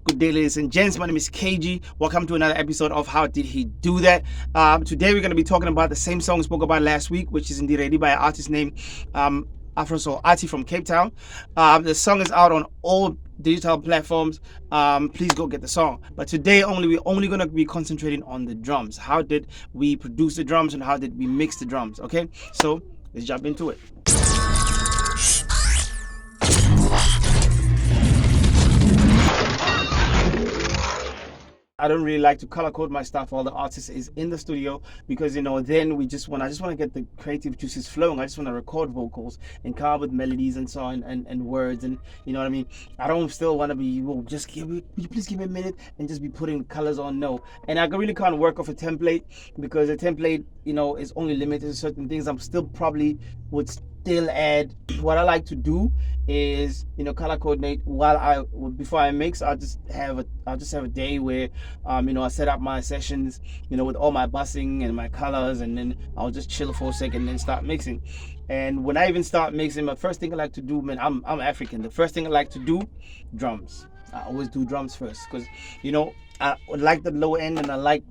Good day, ladies and gents. My name is KG. Welcome to another episode of How Did He Do That? Today we're going to be talking about the same song we spoke about last week, which is indeed ready by an artist named Afrosoul, Athi from Cape Town. The song is out on all digital platforms. Please go get the song. But today we're only going to be concentrating on the drums. How did we produce the drums and how did we mix the drums? Okay, so let's jump into it. I don't really like to color code my stuff while the artist is in the studio because then I just want to get the creative juices flowing. I just want to record vocals and come up with melodies and so on and words, and you know what I mean. I don't still want to be please give me a minute and just be putting colors on. No, and I really can't work off a template because a template is only limited to certain things. I'm still probably would still add. What I like to do is color coordinate before I mix. I'll just have a day where I set up my sessions with all my bussing and my colors, and then I'll just chill for a second and then start mixing. And when I even start mixing, my first thing I like to do, man, I'm African, the first thing I like to do, drums. I always do drums first because I like the low end and I like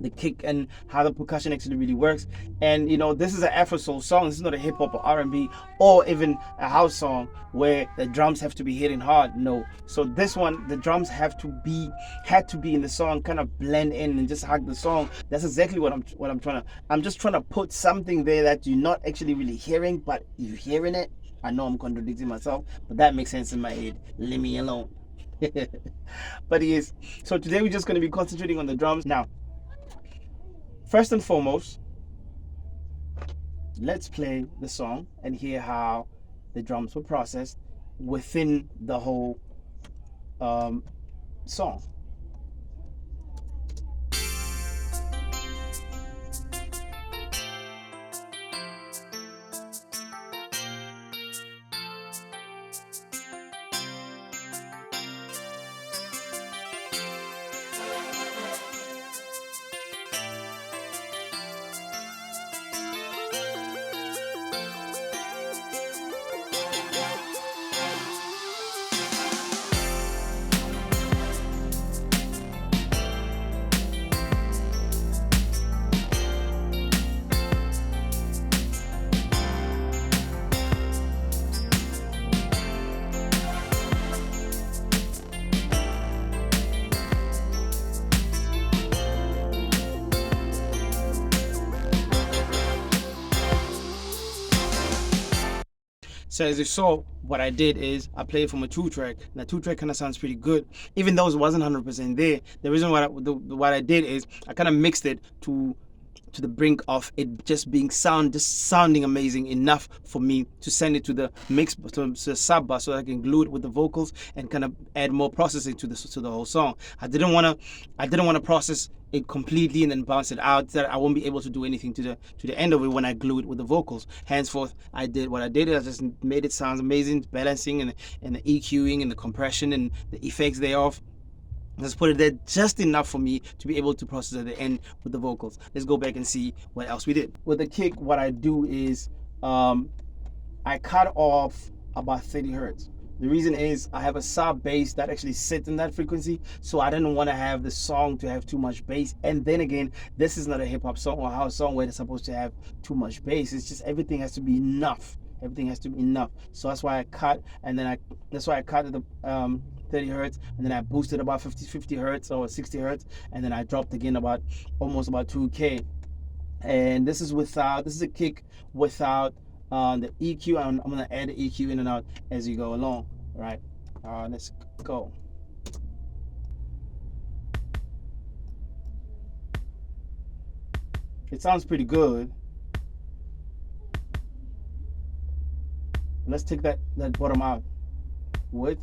the kick and how the percussion actually really works. And this is an Afrosoul song. This is not a hip hop or R&B or even a house song where the drums have to be hitting hard. No. So this one, the drums had to be in the song, kind of blend in and just hug the song. That's exactly what I'm trying to. I'm just trying to put something there that you're not actually really hearing, but you're hearing it. I know I'm contradicting myself, but that makes sense in my head. Leave me alone. But yes. So today we're just going to be concentrating on the drums now. First and foremost, let's play the song and hear how the drums were processed within the whole song. So as you saw, what I did is I played from a 2-track. Now 2-track kind of sounds pretty good, even though it wasn't 100% there. The reason what I did is I kind of mixed it to the brink of it just sounding amazing enough for me to send it to the mix to the sub bus so I can glue it with the vocals and kind of add more processing to the whole song. I didn't want to process it completely and then bounce it out that I won't be able to do anything to the end of it when I glue it with the vocals. Henceforth, I just made it sound amazing, balancing and the EQing and the compression and the effects thereof. Let's put it there just enough for me to be able to process at the end with the vocals. Let's go back and see what else we did. With the kick, what I do is I cut off about 30 hertz. The reason is I have a sub bass that actually sits in that frequency, so I didn't want to have the song to have too much bass. And then again, this is not a hip hop song or a house song where it's supposed to have too much bass. It's just everything has to be enough. Everything has to be enough. So that's why I cut, and then that's why I cut the 30 hertz, and then I boosted about 50 hertz or 60 hertz, and then I dropped again almost about 2K. And this is a kick without the EQ. I'm gonna add the EQ in and out as you go along. All right, let's go. It sounds pretty good. Let's take that bottom out with.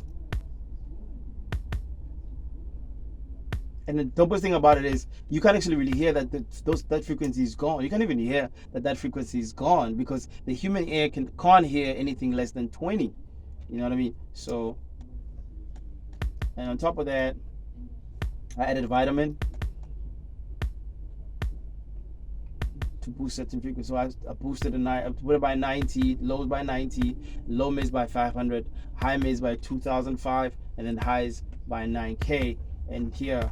And the dopest thing about it is you can't actually really hear that that frequency is gone. You can't even hear that frequency is gone because the human ear can't hear anything less than 20. You know what I mean? So, and on top of that, I added vitamin to boost certain frequencies. So I boosted I put it by 90, lows by 90, low mids by 500, high mids by 2005, and then highs by 9K, and here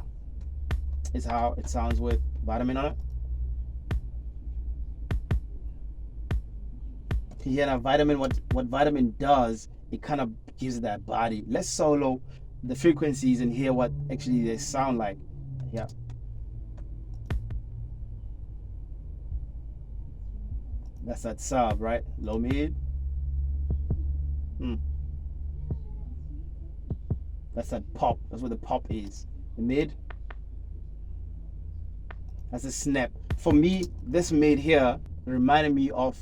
is how it sounds with Vitamin on it. Yeah, now Vitamin, what Vitamin does, it kind of gives it that body. Let's solo the frequencies and hear what actually they sound like. Yeah. That's that sub, right? Low mid. That's that pop. That's what the pop is. The mid. That's a snap. For me, this mid here reminded me of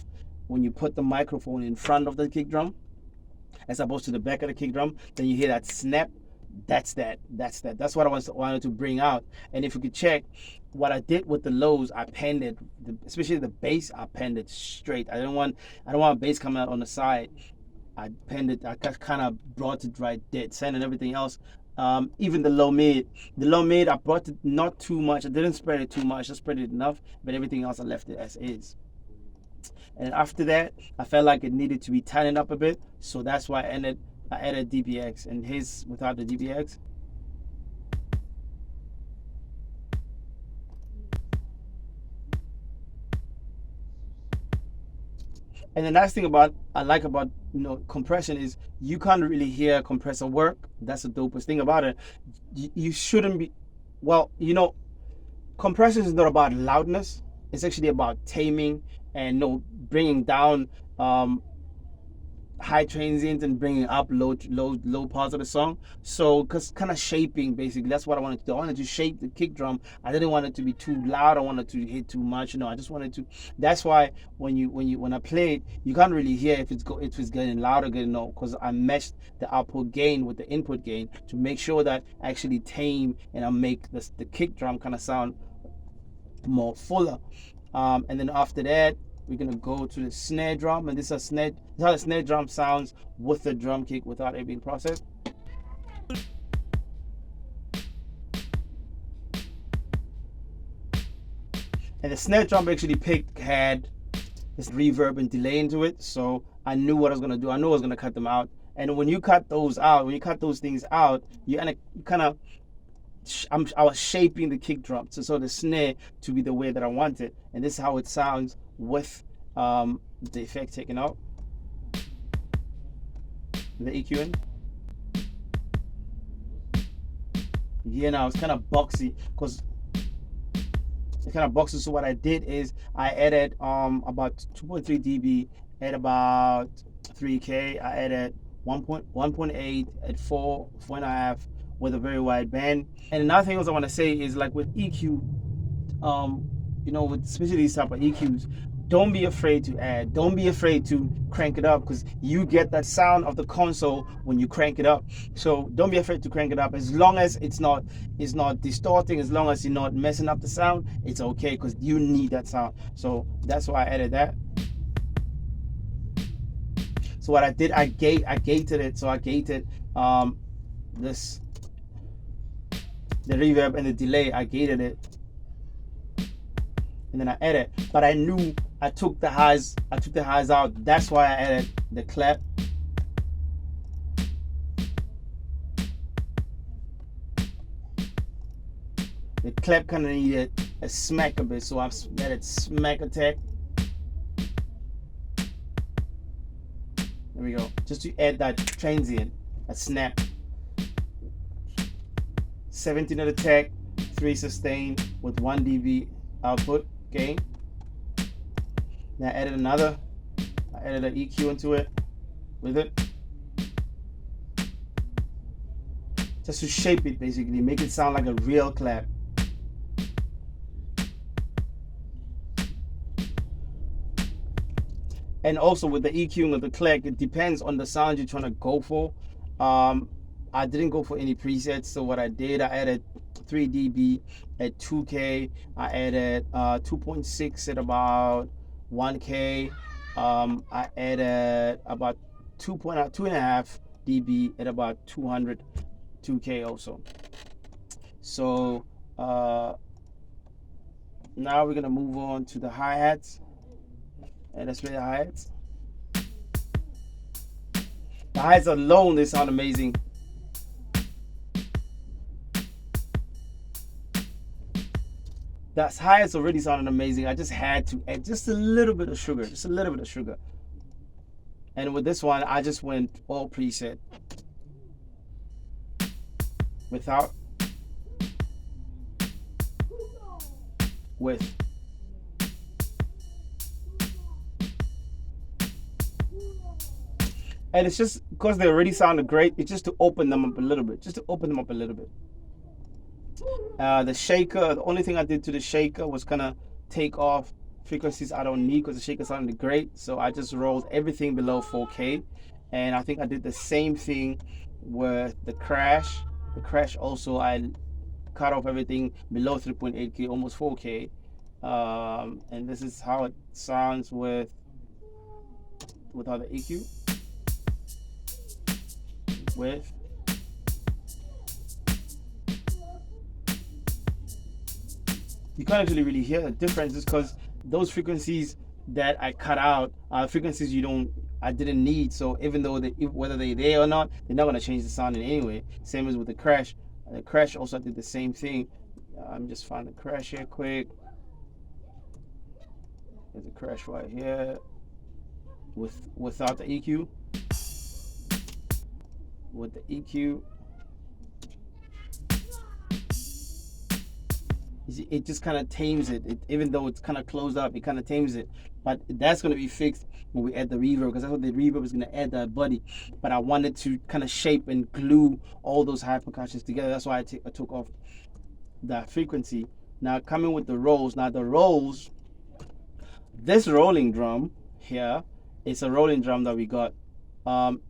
when you put the microphone in front of the kick drum as opposed to the back of the kick drum, then you hear that snap. That's that. That's what I wanted to bring out. And if you could check what I did with the lows, I panned it, especially the bass. I panned it straight. I don't want bass coming out on the side. I panned it. I kind of brought it right dead center and everything else. Even the low mid. I brought it not too much. I didn't spread it too much. I spread it enough, but everything else I left it as is. And after that, I felt like it needed to be tightened up a bit, so that's why I added DBX, and his without the DBX. And the nice thing I like about compression is you can't really hear compressor work. That's the dopest thing about it. You shouldn't be, well, compression is not about loudness. It's actually about taming and bringing down high transients and bringing up low parts of the song. So because kind of shaping, basically, that's what I wanted to do. I wanted to shape the kick drum. I didn't want it to be too loud. I wanted to hit too much. I just wanted to. That's why when I play it, you can't really hear if it's getting louder, because I meshed the output gain with the input gain to make sure that I actually tame and I make the kick drum kind of sound more fuller. And then after that, we're gonna go to the snare drum, and this is how the snare drum sounds with the drum kick without it being processed. And the snare drum actually had this reverb and delay into it, so I knew what I was gonna do. I knew I was gonna cut them out. And when you cut those things out, you kind of I was shaping the kick drum so the snare to be the way that I want it, and this is how it sounds with the effect taken out, the EQing. Yeah, now it's kind of boxy so what I did is I added about 2.3 dB at about 3K. I added 1.8 at 4.5 with a very wide band. And another thing else I want to say is, like with EQ, with especially these type of EQs, don't be afraid to add. Don't be afraid to crank it up, because you get that sound of the console when you crank it up. So don't be afraid to crank it up. As long as it's not distorting, as long as you're not messing up the sound, it's okay, because you need that sound. So that's why I added that. So what I did, I gated it. So I gated the reverb and the delay. I gated it, and then I added. But I knew I took the highs out. That's why I added the clap. The clap kind of needed a smack a bit, so I added smack attack. There we go. Just to add that transient, a snap. 17 at attack, 3 sustain with 1 dB output gain. Then I added another. I added an EQ into it with it, just to shape it, basically make it sound like a real clap. And also with the EQing of the clap, it depends on the sound you're trying to go for. I didn't go for any presets, so what I did, I added 3 dB at 2K. I added 2.6 at about 1K. I added about 2.5 dB at about 2K also. So now we're gonna move on to the hi-hats, and let's play the hi-hats. The hi-hats alone, they sound amazing. That's highest already sounded amazing. I just had to add just a little bit of sugar, just a little bit of sugar. And with this one, I just went all preset without, with. And it's just because they already sounded great, it's just to open them up a little bit, just to open them up a little bit. The shaker, the only thing I did to the shaker was kind of take off frequencies I don't need because the shaker sounded great. So I just rolled everything below 4K. And I think I did the same thing with the crash. The crash also, I cut off everything below 3.8K, almost 4K. And this is how it sounds without the EQ. With. You can't actually really hear the difference just because those frequencies that I cut out are frequencies I didn't need. So even though whether they're there or not, they're not going to change the sound in any way. Same as with the crash. The crash also did the same thing. I'm just find the crash here quick. There's a crash right here without the EQ. With the EQ, it just kind of tames it. Even though it's kind of closed up, it kind of tames it. But that's going to be fixed when we add the reverb, because that's what the reverb is going to add that body. But I wanted to kind of shape and glue all those high percussions together. That's why I took off that frequency. Now coming with the rolls. Now the rolls, this rolling drum here, it's a rolling drum that we got.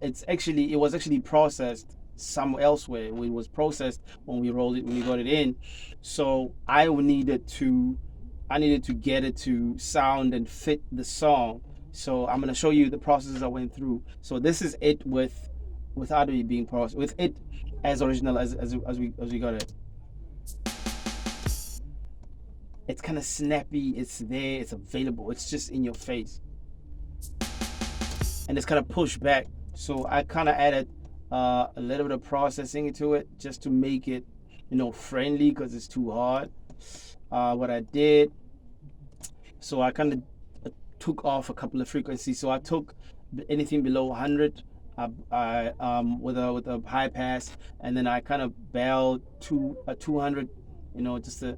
It was actually processed somewhere elsewhere. It was processed when we rolled it, when we got it in. So I needed to get it to sound and fit the song. So I'm gonna show you the processes I went through. So this is it without it being processed, with it as original as we got it. It's kind of snappy. It's there. It's available. It's just in your face. And it's kind of pushed back. So I kind of added a little bit of processing into it just to make it, friendly, because it's too hard. What I did, so I kind of took off a couple of frequencies. So I took anything below 100 with a high pass, and then I kind of bailed to a 200, just a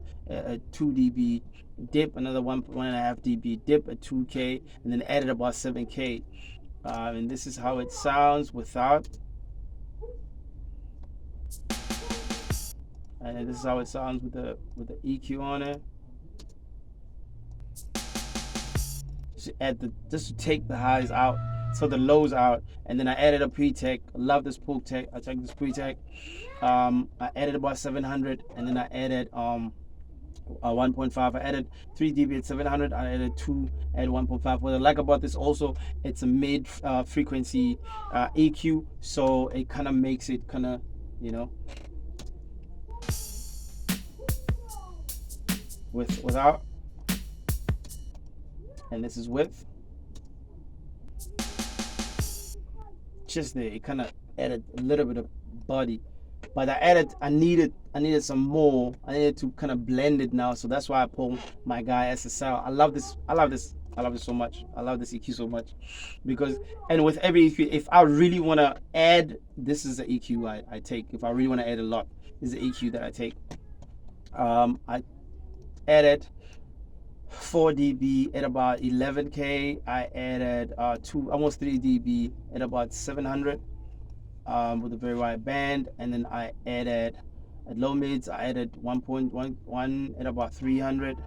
2 dB dip, another 1.5 dB dip at 2K, and then added about 7K. And this is how it sounds without. And this is how it sounds with the EQ on it. Just to take the highs out, so the lows out, and then I added a pre-tech. I love this pre-tech. I took this pre-tech. I added about 700, and then I added 1.5. I added 3 dB at 700. I added 2 at 1.5. What I like about this also, it's a mid frequency EQ, so it kind of makes it kind of, without, and this is with. Just there, it kind of added a little bit of body. But I needed some more. I needed to kind of blend it now, so that's why I pulled my guy SSL. I love this so much. I love this EQ so much, because, and with every EQ, if I really want to add, this is the EQ I take. If I really want to add a lot, this is the EQ that I take. I added 4 dB at about 11K. I added almost 3 dB at about 700. With a very wide band, and then I added at low mids, I added 1.11 at about 300,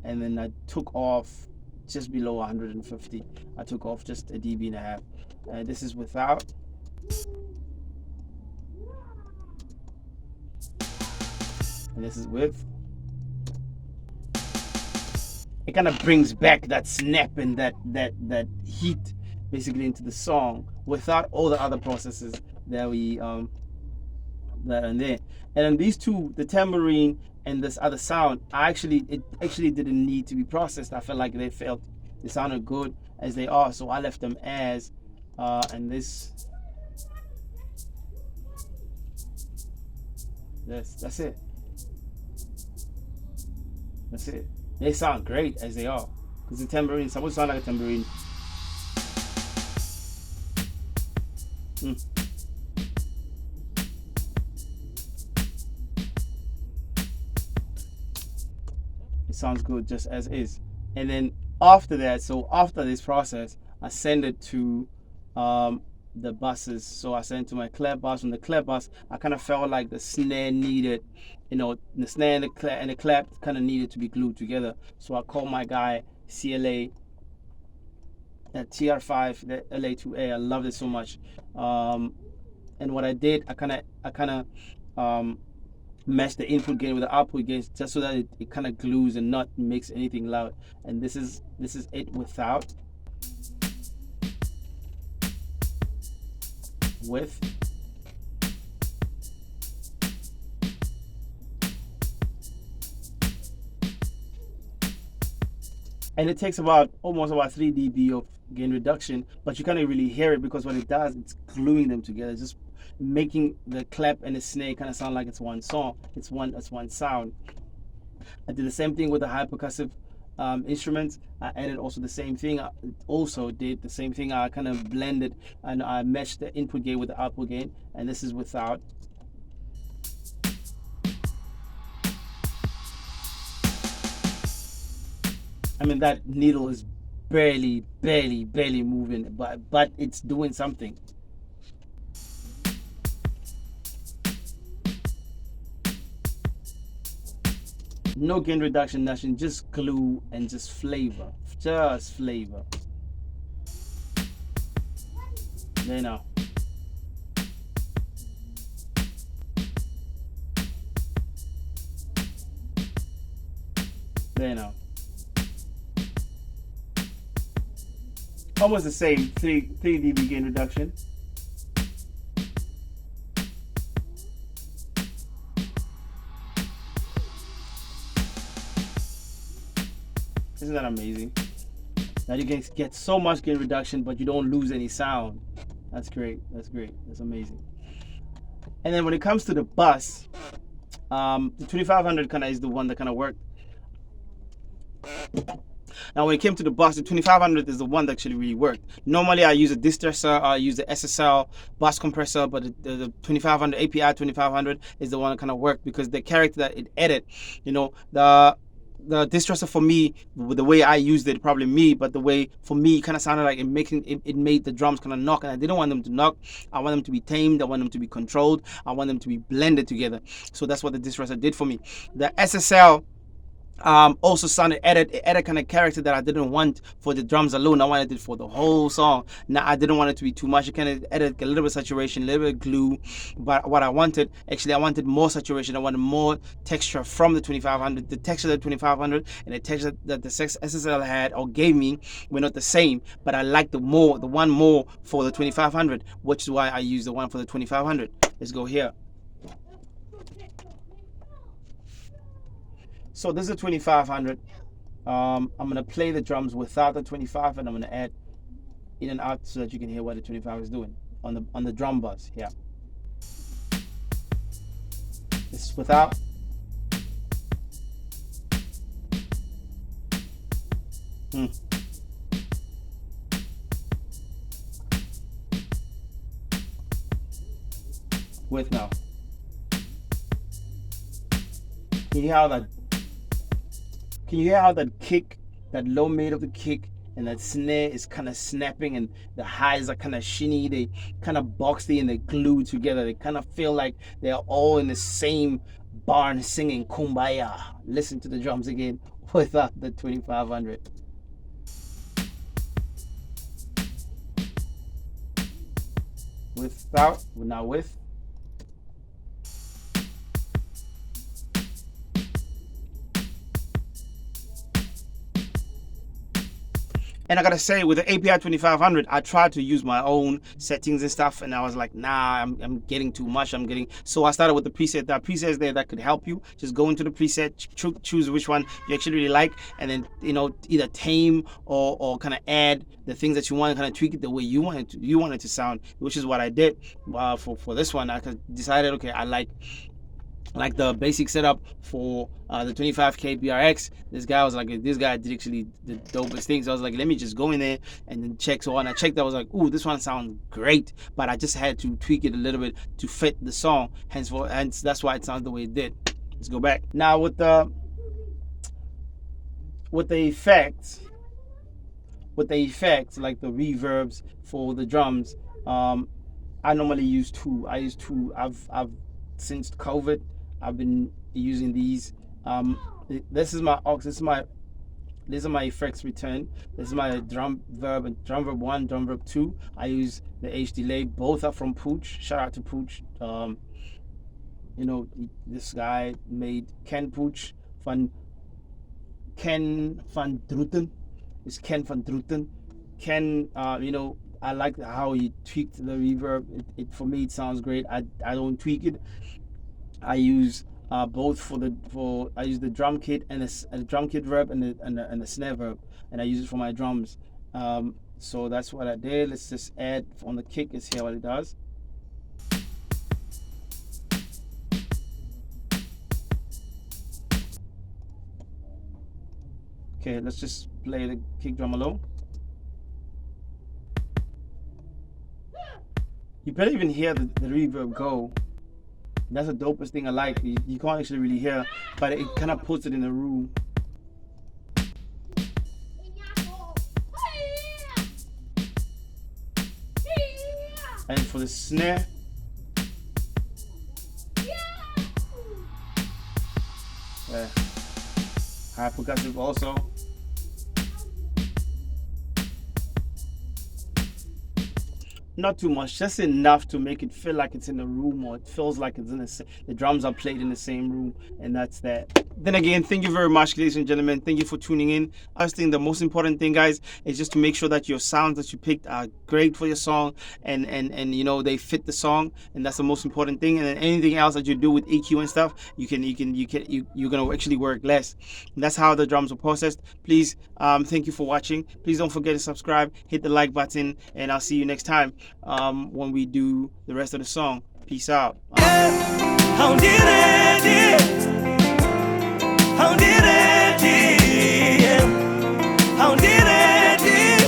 and then I took off just below 150. I took off just a dB and a half. This is without. And this is with. It kind of brings back that snap and that heat basically into the song without all the other processes that we that are there. And then these two, the tambourine and this other sound, it actually didn't need to be processed. I felt like they sounded good as they are, so I left them as and that's it. That's it. They sound great as they are. Because the tambourine, supposed to sound like a tambourine. Mm. It sounds good just as is. And then after that, so after this process, I send it to the buses. So I sent it to my clap bus. From the clap bus, I kind of felt like the snare needed, the snare and the clap kind of needed to be glued together. So I called my guy CLA at TR5, the LA2A. I loved it so much. And what I did, I kind of match the input gain with the output gain just so that it kind of glues and not makes anything loud. And this is it without, with, and it takes almost about 3 dB of gain reduction, but you can't really hear it because what it does, it's gluing them together. It's just making the clap and the snare kind of sound like it's one song. It's one sound. I did the same thing with the high percussive instruments. I added also the same thing. I also did the same thing. I kind of blended and I meshed the input gain with the output gain, and this is without. I mean, that needle is barely moving, but it's doing something. No gain reduction, nothing, just glue and just flavor. Just flavor. There now. There now. Almost the same, 3 dB gain reduction. Isn't that amazing? Now you can get so much gain reduction, but you don't lose any sound. That's great. That's great. That's amazing. And then when it comes to the bus, the 2500 kind of is the one that kind of worked. Now, when it came to the bus, the 2500 is the one that actually really worked. Normally, I use a distressor, I use the SSL bus compressor, but the 2500 API 2500 is the one that kind of worked because the character that it added, the distressor for me, the way I used it, probably me, but the way for me, it kind of sounded like it made the drums kind of knock, and I didn't want them to knock. I want them to be tamed. I want them to be controlled. I want them to be blended together. So that's what the distressor did for me. The SSL also sounded added kind of character that I didn't want for the drums alone. I wanted it for the whole song. Now I didn't want it to be too much. It kind of added a little bit of saturation, a little bit of glue. But what I wanted more saturation. I wanted more texture from the 2500. The texture that 2500 and the texture that the SSL had or gave me were not the same. But I liked the one more for the 2500, which is why I used the one for the 2500. Let's go here. So this is a 2500. I'm going to play the drums without the 25, and I'm going to add in and out so that you can hear what the 25 is doing on the drum bus. Yeah. This is without. With now. Can you hear how that kick, that low mid of the kick, and that snare is kind of snapping, and the highs are kind of shinny. They kind of boxy and they glued together. They kind of feel like they are all in the same barn singing Kumbaya. Listen to the drums again without the 2500. Without, now with. And I gotta say, with the API 2500, I tried to use my own settings and stuff, and I was like, nah, I'm getting too much. So I started with the preset. There are presets there that could help you. Just go into the preset, choose which one you actually really like, and then either tame or kind of add the things that you want, kind of tweak it the way you want it to sound, which is what I did for this one. I decided, okay, I like like the basic setup for the 25K BRX. This guy was like, this guy did actually the dopest things. So I was like, let me just go in there and then check. So when I checked, I was like, ooh, this one sounds great, but I just had to tweak it a little bence to fit the song. Hence that's why it sounds the way it did. Let's go back now with the effects. With the effects, like the reverbs for the drums, I normally use two. I use two. I've since COVID, I've been using these. This is my aux. This is my effects return. This is my drum verb and drum verb 1, drum verb 2. I use the H delay. Both are from Pooch. Shout out to Pooch. You know, this guy made Ken Pooch Ken van Druten. It's Ken van Druten. Ken, you know, I like how he tweaked the reverb. For me, it sounds great. I don't tweak it. I use both I use the drum kit and the drum kit verb and the snare verb, and I use it for my drums. So that's what I did. Let's just add on the kick. Let's hear what it does. Okay, let's just play the kick drum alone. You barely even hear the reverb go. That's the dopest thing I like. You can't actually really hear, but it kind of puts it in the room. And for the snare, high percussive also. Not too much, just enough to make it feel like it's in a room, or it feels like it's in the drums are played in the same room, and that's that. Then again, thank you very much, ladies and gentlemen. Thank you for tuning in. I think the most important thing, guys, is just to make sure that your sounds that you picked are great for your song, and you know, they fit the song, and that's the most important thing. And then anything else that you do with EQ and stuff, you're gonna actually work less. And that's how the drums are processed. Please, thank you for watching. Please don't forget to subscribe, hit the like button, and I'll see you next time when we do the rest of the song. Peace out.